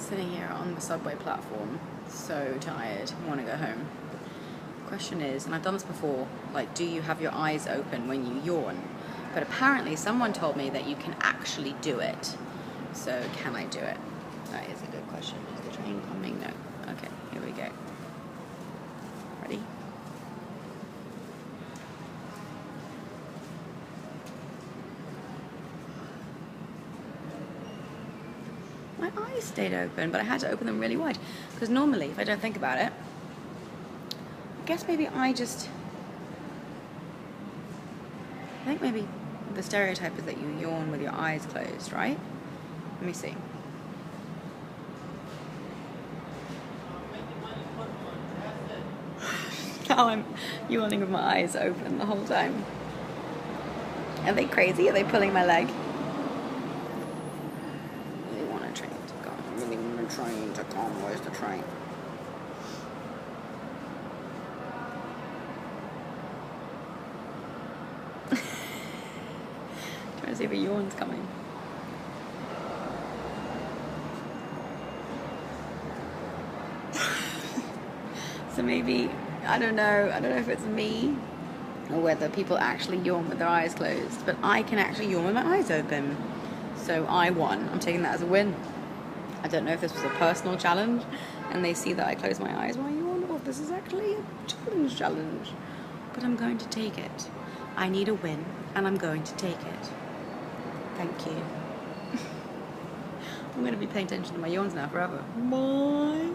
Sitting here on the subway platform, so tired, I want to go home. The question is, and I've done this before, like, do you have your eyes open when you yawn? But apparently someone told me that you can actually do it. So can I do it? That is a good question. Is the train coming? No. Okay, here we go. Ready? My eyes stayed open, but I had to open them really wide. Because normally, if I don't think about it, I guess maybe I think maybe the stereotype is that you yawn with your eyes closed, right? Let me see. Now I'm yawning with my eyes open the whole time. Are they crazy? Are they pulling my leg? I really want a train to come. I really want a train to come. Where's the train? Trying to see if a yawn's coming. So maybe, I don't know if it's me or whether people actually yawn with their eyes closed, but I can actually yawn with my eyes open. So I won. I'm taking that as a win. I don't know if this was a personal challenge and they see that I close my eyes while I yawn, or if this is actually a challenge. But I'm going to take it. I need a win and I'm going to take it. Thank you. I'm going to be paying attention to my yawns now forever. Bye.